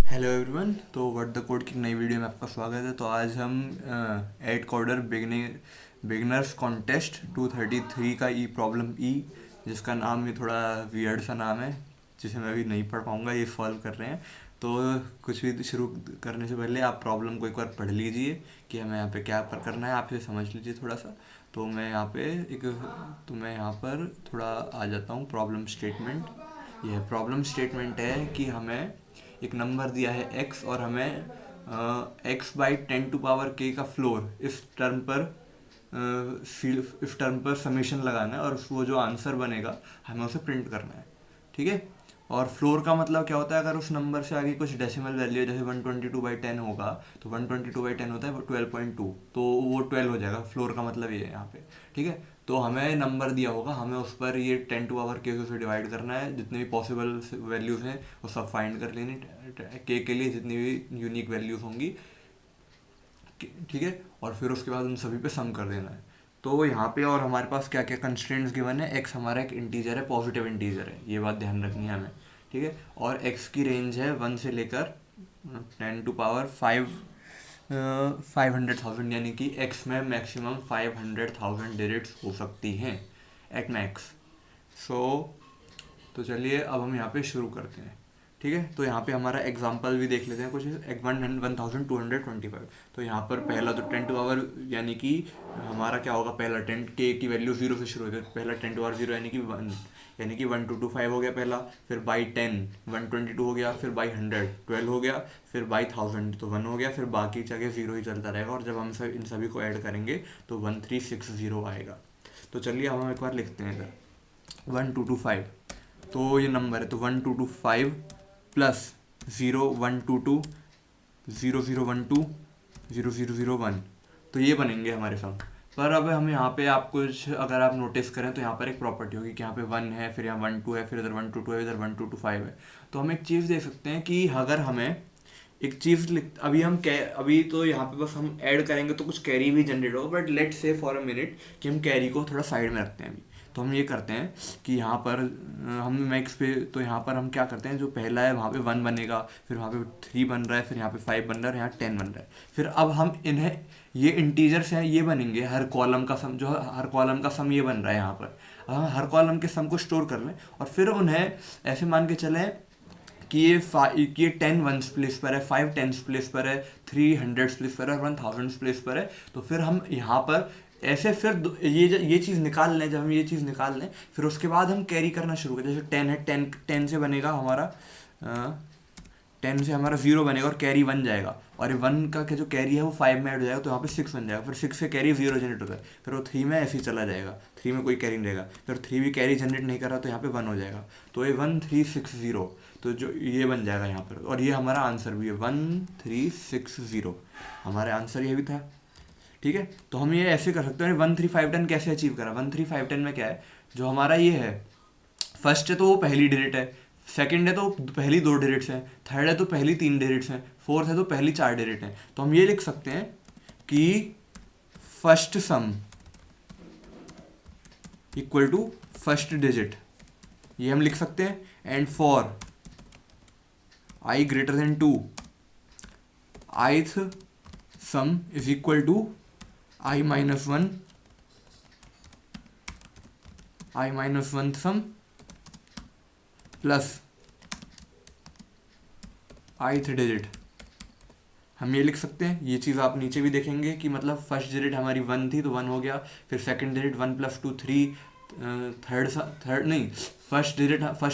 Hello everyone. तो word the code की नई वीडियो में आपका स्वागत है। तो आज हम एट कोडर बिगनर्स कॉन्टेस्ट 233 का ई प्रॉब्लम ई, जिसका नाम ये थोड़ा वियर्ड सा नाम है जिसे मैं अभी नहीं पढ़ पाऊँगा, ये सॉल्व कर रहे हैं। तो कुछ भी शुरू करने से पहले आप प्रॉब्लम को एक बार पढ़ लीजिए कि हमें यहाँ पे क्या पर करना है, आप इसे समझ लीजिए थोड़ा सा। तो मैं यहाँ पे एक तो मैं यहाँ पर थोड़ा आ जाता हूँ प्रॉब्लम स्टेटमेंट। यह प्रॉब्लम स्टेटमेंट है कि हमें एक नंबर दिया है x और हमें x/10⁻k का फ्लोर इस टर्म पर समेशन लगाना है और वो जो आंसर बनेगा हमें उसे प्रिंट करना है। ठीक है। और फ्लोर का मतलब क्या होता है, अगर उस नंबर से आगे कुछ डेसिमल वैल्यू है, जैसे 122/10 होगा तो 122/10 होता है 12.2, तो वो 12 हो जाएगा। फ्लोर का मतलब ये है यहाँ पे। ठीक है। तो हमें नंबर दिया होगा, हमें उस पर ये 10⁻k से डिवाइड करना है, जितने भी पॉसिबल वैल्यूज़ हैं वो सब फाइंड कर लेनी के लिए जितनी भी यूनिक वैल्यूज़ होंगी। ठीक है। और फिर उसके बाद उन सभी पे सम कर देना है। तो यहाँ पे और हमारे पास क्या क्या कंस्ट्रेंट्स गिवन है, एक्स हमारा एक इंटीजर है, पॉजिटिव इंटीजर है, ये बात ध्यान रखनी है हमें। ठीक है। और एक्स की रेंज है 1 से लेकर 500,000, यानी कि एक्स में मैक्सिमम 500,000 डिजिट्स हो सकती हैं एट मैक्स। सो तो चलिए अब हम यहाँ पे शुरू करते हैं। ठीक है। तो यहाँ पे हमारा एग्जाम्पल भी देख लेते हैं कुछ। 1225। तो यहाँ पर पहला तो 10 यानी कि हमारा क्या होगा, पहला 10k की वैल्यू 0 से शुरू होती है, पहला 10⁻0 यानी कि 1, यानी कि 1225 हो गया पहला। फिर बाई 10 122 हो गया, फिर बाई 100 12 हो गया, फिर बाई 1000 तो 1 हो गया, फिर बाकी जगह 0 ही चलता रहेगा। और जब हम इन सभी को ऐड करेंगे तो 1360 आएगा। तो चलिए हम एक बार लिखते हैं इधर 1225। तो ये नंबर है, तो 1225 प्लस 0 122 0012 0001, तो ये बनेंगे हमारे सम। पर अब हम यहाँ पे आप कुछ अगर आप नोटिस करें तो यहाँ पर एक प्रॉपर्टी होगी कि यहाँ पे 1 है, फिर यहाँ 12 है, फिर इधर 122 है, इधर 1225 है। तो हम एक चीज़ देख सकते हैं कि अगर हमें एक चीज़ लिख अभी तो यहाँ पे बस हम ऐड करेंगे तो कुछ कैरी भी जनरेट होगा, बट लेट से फॉर अ मिनट कि हम कैरी को थोड़ा साइड में रखते हैं अभी। तो हम ये करते हैं कि यहाँ पर हम मैक्स पे, तो यहाँ पर हम क्या करते हैं, जो पहला है वहाँ पे 1 बनेगा, फिर वहाँ पे 3 बन रहा है, फिर यहाँ पे 5 बन रहा है और यहाँ 10 बन रहा है। फिर अब हम इन्हें, ये इंटीजर्स हैं, ये बनेंगे हर कॉलम का सम, जो हर कॉलम का सम ये बन रहा है यहाँ पर। अब हम हर कॉलम के सम को स्टोर कर लें और फिर उन्हें ऐसे मान के चलें कि ये 10 वंस प्लेस पर है, 5 टेंस प्लेस पर है, 3 हंड्रेड्स प्लेस पर है, 1000 प्लेस पर है। तो फिर हम यहाँ पर ऐसे फिर ये चीज़ निकाल लें। जब हम ये चीज़ निकाल लें फिर उसके बाद हम कैरी करना शुरू करें। जैसे 10 है, 10 से बनेगा हमारा 10 से हमारा 0 बनेगा और कैरी 1 जाएगा, और ये 1 का जो कैरी है वो 5 में ऐड हो जाएगा, तो यहाँ पे 6 बन जाएगा। फिर 6 से कैरी 0 जनरेट होता है, फिर वो 3 में ऐसे ही चला जाएगा, 3 में कोई कैरी नहीं रहेगा, फिर 3 भी कैरी जनरेट नहीं कर रहा तो यहाँ पे 1 हो जाएगा। तो ये 1360, तो जो ये बन जाएगा यहाँ पर, और ये हमारा आंसर भी है 1360, हमारा आंसर ये भी था। ठीक है। तो हम ये ऐसे कर सकते हैं। 1351 कैसे अचीव करा, 1351 में क्या है, जो हमारा ये है, फर्स्ट है तो वो पहली डिजिट है, सेकंड है तो पहली 2 डिजिट्स हैं, थर्ड है तो पहली 3 डिजिट्स हैं, फोर्थ है तो पहली 4 डिजिट हैं। तो हम ये लिख सकते हैं कि first sum equal to first digit, ये हम लिख सकते हैं। And for i greater than 2, ith sum is equal to i minus 1 sum plus ith digit. हम ये लिख सकते हैं। ये चीज़ आप नीचे भी देखेंगे कि मतलब फर्स्ट डिजिट हमारी 1 थी तो 1 हो गया, फिर सेकंड डिजिट 1 + 2 3, थर्ड नहीं, फर्स्ट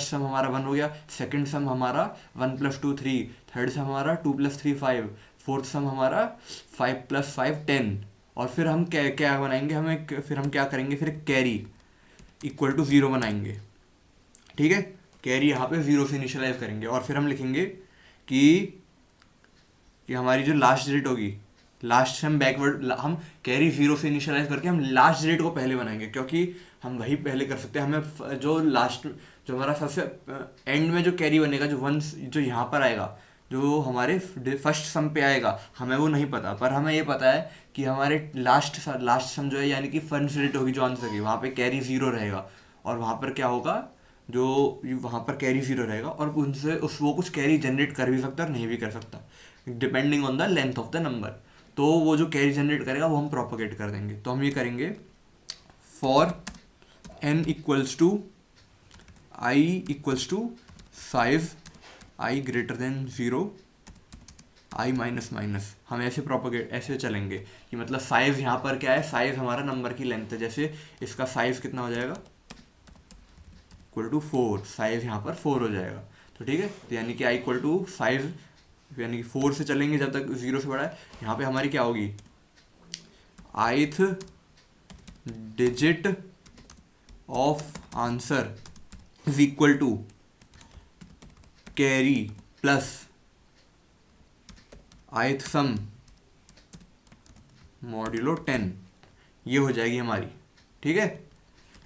सम हमारा 1 हो गया, सेकंड सम हमारा 1 + 2 3, थर्ड सम हमारा 2 + 3 5, फोर्थ सम हमारा 5 + 5 10। और फिर हम क्या बनाएंगे, फिर हम क्या करेंगे, फिर कैरी इक्वल टू 0 बनाएंगे। ठीक है। कैरी यहाँ पे 0 से इनिशियलाइज करेंगे और फिर हम लिखेंगे कि हमारी जो लास्ट डिजिट होगी, लास्ट से हम बैकवर्ड, हम कैरी 0 से इनिशियलाइज करके हम लास्ट डिजिट को पहले बनाएंगे, क्योंकि हम वही पहले कर सकते हैं। हमें जो हमारा सबसे एंड में जो कैरी बनेगा, जो यहाँ पर आएगा, जो हमारे फर्स्ट सम पे आएगा, हमें वो नहीं पता, पर हमें ये पता है कि हमारे लास्ट सम जो है, यानी कि फर्स्ट डिजिट होगी जो आंसर की, वहाँ पे कैरी 0 रहेगा और वहाँ पर क्या होगा, जो वहाँ पर कैरी ज़ीरो रहेगा, और उनसे वो कुछ कैरी जनरेट कर भी सकता है और नहीं भी कर सकता, depending on the length of the number. तो वो जो कैरी जनरेट करेगा वो हम प्रोपोगेट कर देंगे। तो हम ये करेंगे for n equals to I equals to 5, I greater than 0, I minus minus. हम ऐसे प्रोपोगेट ऐसे चलेंगे कि मतलब साइज यहाँ पर क्या है, साइज हमारा नंबर की लेंथ है। जैसे इसका साइज कितना हो जाएगा, इक्वल टू 4, साइज यहाँ पर 4 हो जाएगा। तो ठीक है, तो यानी कि आई इक्वल टू साइज, यानी कि 4 से चलेंगे जब तक 0 से बड़ा है। यहाँ पे हमारी क्या होगी, ith digit of answer is equal to carry plus ith sum modulo 10, ये हो जाएगी हमारी। ठीक है,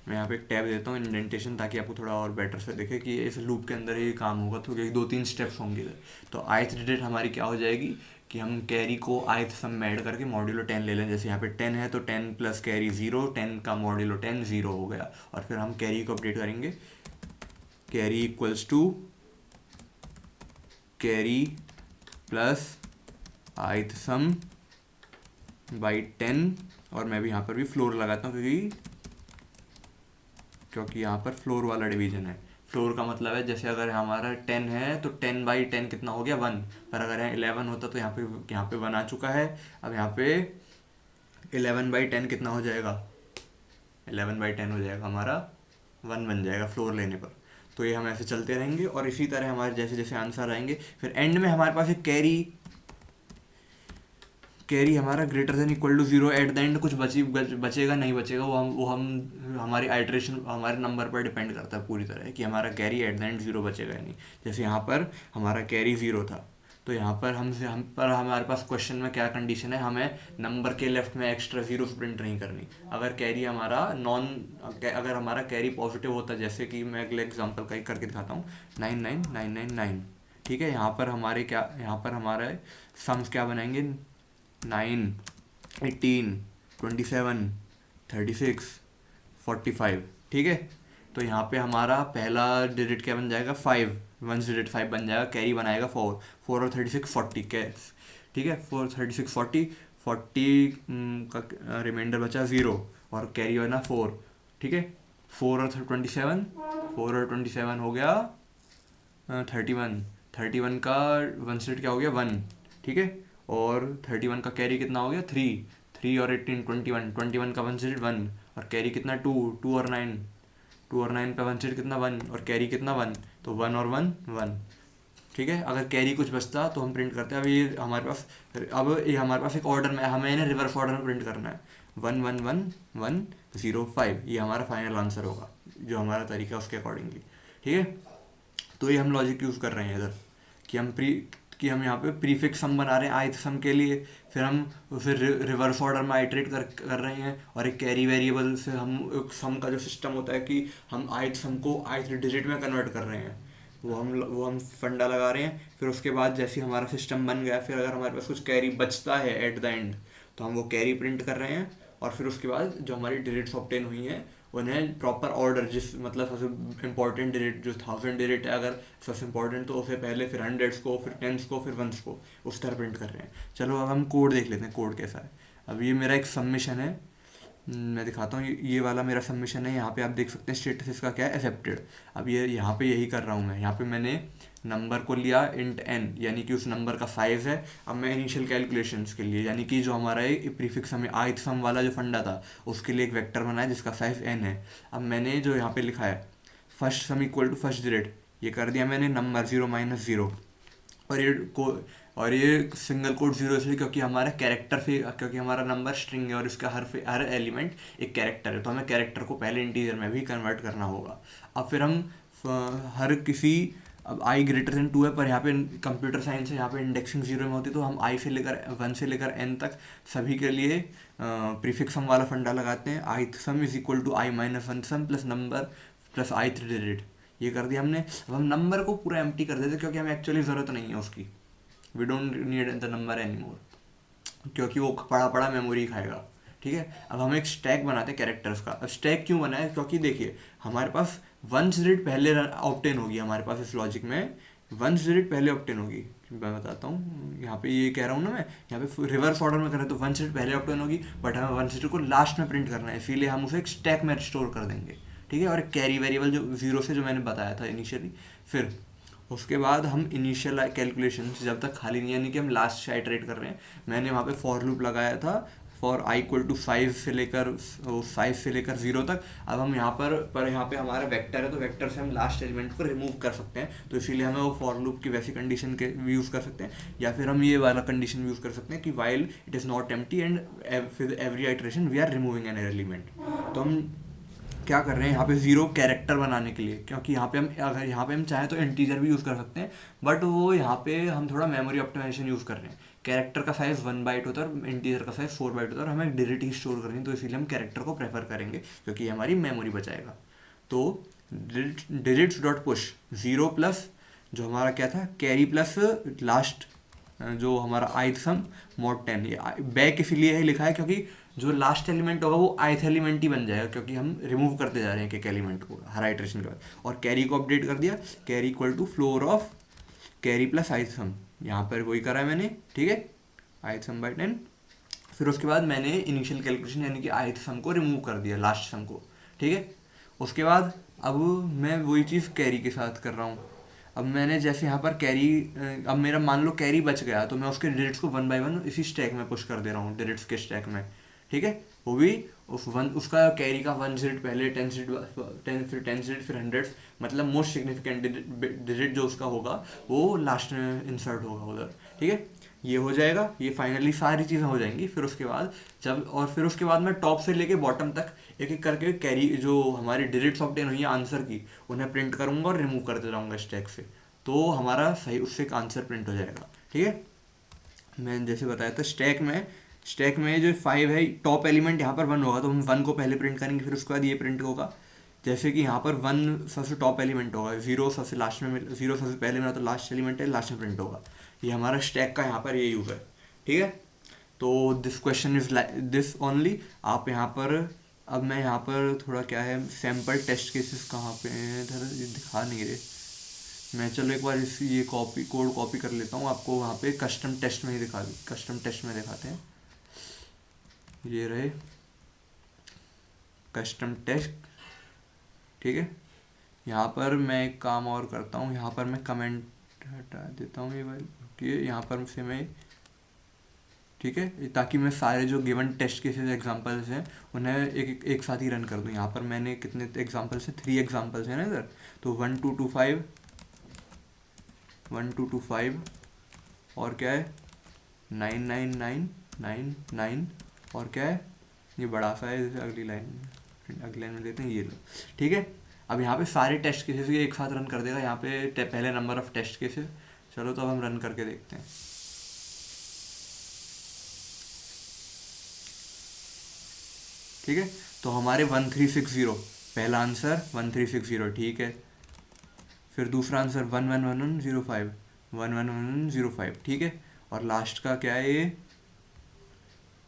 मैं यहाँ पे एक टैब देता हूँ इंडेंटेशन, ताकि आपको थोड़ा और बेटर से दिखे कि इस लूप के अंदर ही काम होगा। तो 2-3 स्टेप्स होंगे इधर। तो आइथ डिजिट हमारी क्या हो जाएगी कि हम कैरी को आइथ सम में ऐड करके मॉड्यूलो 10 ले लें। जैसे यहाँ पे 10 है तो 10 प्लस कैरी 0, 10 का मॉड्यूलो 10 0 हो गया। और फिर हम कैरी को अपडेट करेंगे, carry equals to carry plus ith sum by 10, और मैं भी यहाँ पर भी फ्लोर लगाता हूँ क्योंकि यहाँ पर फ्लोर वाला डिवीजन है। फ्लोर का मतलब है जैसे अगर हमारा 10 है तो 10/10 कितना हो गया, 1। पर अगर यहाँ 11 होता तो यहाँ पे 1 आ चुका है। अब यहाँ पे 11/10 कितना हो जाएगा, 11/10 हो जाएगा हमारा, 1 बन जाएगा फ्लोर लेने पर। तो ये हम ऐसे चलते रहेंगे और इसी तरह हमारे जैसे जैसे आंसर आएंगे। फिर एंड में हमारे पास एक कैरी हमारा greater than equal to 0 at the end कुछ बचेगा नहीं बचेगा, वो हम हमारी आइट्रेशन हमारे नंबर पर डिपेंड करता है पूरी तरह कि हमारा कैरी एट द एंड 0 बचेगा या नहीं। जैसे यहाँ पर हमारा कैरी 0 था, तो यहाँ पर हमारे पास क्वेश्चन में क्या कंडीशन है, हमें नंबर के लेफ्ट में एक्स्ट्रा 0 प्रिंट नहीं करनी। अगर कैरी हमारा अगर हमारा कैरी पॉजिटिव होता, जैसे कि मैं अगले एग्जाम्पल का ही करके दिखाता हूँ, 99999। ठीक है, यहाँ पर हमारे सम्स क्या बनाएंगे, 9, 18, 27, 36, 45। ठीक है, तो यहाँ पे हमारा पहला डिजिट क्या बन जाएगा, 5, 1 डिजिट 5 बन जाएगा। कैरी बनाएगा 4 और 36 40 कैश। ठीक है, 4 36 40 का रिमाइंडर बचा 0 और कैरी बना 4। ठीक है, 4 और 27 हो गया 31 का 1 डिजिट क्या हो गया, 1। ठीक है, और 31 का कैरी कितना हो गया, 3 और 18 21 का 1 डिजिट 1 और कैरी कितना 2 और 9 पे 1 डिजिट कितना 1 और कैरी कितना 1, तो 1 और 1। ठीक है, अगर कैरी कुछ बचता तो हम प्रिंट करते हैं। अब ये हमारे पास एक ऑर्डर में, हमें इन्हें रिवर्स ऑर्डर में प्रिंट करना है, 1 1 1 1 0 5। ये हमारा फाइनल आंसर होगा जो हमारा तरीका उसके अकॉर्डिंगली। ठीक है, तो ये हम लॉजिक यूज़ कर रहे हैं इधर कि हम यहाँ पे प्रीफिक्स सम बना रहे हैं आइथ सम के लिए। फिर हम उसे रिवर्स ऑर्डर में आइटरेट कर रहे हैं, और एक कैरी वेरिएबल से हम एक सम का जो सिस्टम होता है कि हम आइथ सम को आइथ डिजिट में कन्वर्ट कर रहे हैं, वो हम फंडा लगा रहे हैं। फिर उसके बाद जैसे हमारा सिस्टम बन गया, फिर अगर हमारे पास कुछ कैरी बचता है एट द एंड, तो हम वो कैरी प्रिंट कर रहे हैं। और फिर उसके बाद जो हमारी डिजिट्स ऑब्टेन हुई हैं उन्हें प्रॉपर ऑर्डर, जिस मतलब सबसे इंपॉर्टेंट डिजिट जो 1000 डिजिट है, अगर सबसे इंपॉर्टेंट तो उसे पहले, फिर 100s को, फिर 10s को, फिर 1s को, उस तरह प्रिंट कर रहे हैं। चलो अब हम कोड देख लेते हैं, कोड कैसा है। अब ये मेरा एक सबमिशन है, मैं दिखाता हूँ। ये वाला मेरा सबमिशन है। यहाँ पे आप देख सकते हैं स्टेटस इसका क्या है, एक्सेप्टेड। अब ये यहाँ पे यही कर रहा हूँ मैं। यहाँ पे मैंने नंबर को लिया इंट n, यानी कि उस नंबर का साइज़ है। अब मैं इनिशियल कैलकुलेशंस के लिए, यानी कि जो हमारा प्रीफिक्स हमें आइथ सम वाला जो फंडा था, उसके लिए एक वेक्टर बनाया जिसका साइज़ n है। अब मैंने जो यहाँ पे लिखा है first sum equal to first digit, ये कर दिया मैंने नंबर 0 - 0। और ये सिंगल कोड 0 इसलिए क्योंकि हमारा कैरेक्टर से, क्योंकि हमारा नंबर स्ट्रिंग है और इसका हर एलिमेंट एक कैरेक्टर है, तो हमें कैरेक्टर को पहले इंटीजर में भी कन्वर्ट करना होगा। अब फिर हम अब i ग्रेटर देन 2 है, पर यहाँ पे कंप्यूटर साइंस है, यहाँ पे इंडेक्सिंग 0 में होती है, तो हम i से लेकर 1 से लेकर n तक सभी के लिए प्रीफिक्स सम वाला फंडा लगाते हैं। ith sum is equal to i - 1 sum plus number plus ith digit. ये कर दिया हमने। अब हम नंबर को पूरा एम्प्टी कर देते क्योंकि हमें एक्चुअली ज़रूरत नहीं है उसकी, we don't need the number any more, क्योंकि वो पड़ा मेमोरी खाएगा। ठीक है, अब हम एक स्टैक बनाते हैं कैरेक्टर्स का। अब स्टैक क्यों बना है, क्योंकि देखिए हमारे पास वंस डिजिट पहले ऑब्टेन होगी हमारे पास इस लॉजिक में, वंस डिजिट पहले ऑब्टेन होगी। मैं बताता हूँ, यहाँ पे ये कह रहा हूँ ना मैं, यहाँ पे रिवर्स ऑर्डर में करें तो वंस डिजिट पहले ऑब्टेन होगी, बट हमें वंस डिजिट को लास्ट में प्रिंट करना है, इसीलिए हम उसे एक स्टैक में स्टोर कर देंगे, ठीक है। और एक कैरी वेरिएबल जो जीरो से, जो मैंने बताया था इनिशियली। फिर उसके बाद हम इनिशियल कैलकुलेशन जब तक खाली नहीं, यानी कि हम लास्ट से आइटरेट कर रहे हैं, मैंने वहाँ पे फॉर लूप लगाया था फॉर i इक्वल टू 5 से लेकर 0 तक। अब हम यहाँ पर यहाँ पे हमारा वेक्टर है, तो वेक्टर से हम लास्ट एलिमेंट को रिमूव कर सकते हैं, तो इसीलिए हमें वो फॉर लूप की वैसी कंडीशन के यूज़ कर सकते हैं, या फिर हम ये वाला कंडीशन यूज़ कर सकते हैं कि while it is not empty and फिर every iteration we are removing an element. तो हम क्या कर रहे हैं यहाँ पे जीरो कैरेक्टर बनाने के लिए, क्योंकि यहाँ पे हम अगर यहाँ पे हम चाहें तो इंटीजर भी यूज़ कर सकते हैं, बट वो यहाँ पे हम थोड़ा मेमोरी ऑप्टिमाइजेशन यूज़ कर रहे हैं। कैरेक्टर का साइज़ 1 बाइट होता है और इंटीजर का साइज़ 4 बाइट होता है, और हमें डिजिट ही स्टोर करनी है, तो इसीलिए हम कैरेक्टर को प्रेफर करेंगे क्योंकि ये हमारी मेमोरी बचाएगा। तो डिजिट्स डॉट पुश 0 प्लस जो हमारा क्या था कैरी प्लस लास्ट जो हमारा ith सम mod 10, ये बैक इसीलिए है लिखा है क्योंकि जो लास्ट एलिमेंट होगा वो ith एलिमेंट ही बन जाएगा, क्योंकि हम रिमूव करते जा रहे हैं एक एलिमेंट को हर आइटरेशन के बाद। और कैरी को अपडेट कर दिया, carry equal to floor of carry plus ith sum, यहाँ पर वही करा है मैंने, ठीक है, ith सम बाई 10। फिर उसके बाद मैंने इनिशियल कैलकुलेशन यानी कि ith सम को रिमूव कर दिया, लास्ट सम को, ठीक है। उसके बाद अब मैं वही चीज़ कैरी के साथ कर रहा हूँ। अब मैंने जैसे यहाँ पर कैरी, अब मेरा मान लो कैरी बच गया, तो मैं उसके डिजिट्स को 1 बाई 1 इसी स्टैक में पुश कर दे रहा हूँ, डिजिट्स के स्टैक में, ठीक है। वो भी उसका कैरी का 1 डिजिट पहले, 10 डिजिट, फिर 10 डिजिट, फिर 100, मतलब मोस्ट सिग्निफिकेंट डिजिट जो उसका होगा वो लास्ट में इंसर्ट होगा उधर, ठीक है। ये हो जाएगा, ये फाइनली सारी चीज़ें हो जाएंगी। फिर उसके बाद फिर उसके बाद मैं टॉप से लेके बॉटम तक एक एक करके कैरी जो हमारी डिजिट्स ऑब्टेन हुई है आंसर की, उन्हें प्रिंट करूँगा और रिमूव करते जाऊँगा स्टैक से, तो हमारा सही उससे एक आंसर प्रिंट हो जाएगा, ठीक है। मैं जैसे बताया था स्टैक में जो 5 है, टॉप एलिमेंट यहाँ पर 1 होगा, तो हम 1 को पहले प्रिंट करेंगे, फिर उसके बाद ये प्रिंट होगा। जैसे कि यहाँ पर 1 सबसे टॉप एलिमेंट होगा, 0 सबसे लास्ट में, 0 सबसे पहले में, तो लास्ट एलिमेंट है, लास्ट में प्रिंट होगा। ये हमारा स्टैक का यहाँ पर ये यूज़ है, ठीक है। तो this question is this only. आप यहाँ पर, अब मैं यहाँ पर थोड़ा क्या है, सैम्पल टेस्ट केसेस कहाँ पे हैं, इधर दिखा नहीं रहे। मैं चलो एक बार ये कोड कॉपी कर लेता हूँ, आपको वहाँ पे कस्टम टेस्ट में ही कस्टम टेस्ट में दिखाते हैं। ये रहे कस्टम टेस्ट, ठीक है। यहाँ पर मैं एक काम और करता हूँ, यहाँ पर मैं कमेंट हटा देता हूँ ये वाली, ठीक है। यहाँ पर से मैं, ठीक है, ताकि मैं सारे जो गिवन टेस्ट केसेस एग्जांपल्स हैं उन्हें एक साथ ही रन कर दूँ। यहाँ पर मैंने कितने एग्जांपल्स हैं, 3 एग्जांपल्स हैं ना इधर, तो 1 2 2 5 1 2 2 5 और क्या है 9 9 9 9 9 और क्या है ये बड़ा सा है, जैसे अगली लाइन में देते हैं ये लो, ठीक है। अब यहाँ पे सारे टेस्ट केसेस ये एक साथ रन कर देगा, यहाँ पे पहले नंबर ऑफ टेस्ट केसेस। चलो तो अब हम रन करके देखते हैं, ठीक है। तो हमारे 1360 पहला आंसर 1360, ठीक है। फिर दूसरा आंसर 111105 111105, ठीक है। और लास्ट का क्या है ये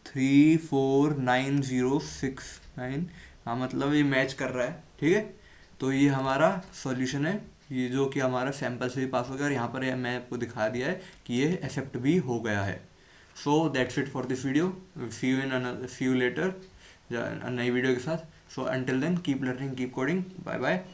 349069, हाँ मतलब ये मैच कर रहा है, ठीक है। तो ये हमारा सॉल्यूशन है, ये जो कि हमारा सैंपल से भी पास हो गया, और यहाँ पर मैं आपको दिखा दिया है कि ये एक्सेप्ट भी हो गया है। So that's it for this video, see you later नई वीडियो के साथ। So until then keep learning, keep coding, bye bye.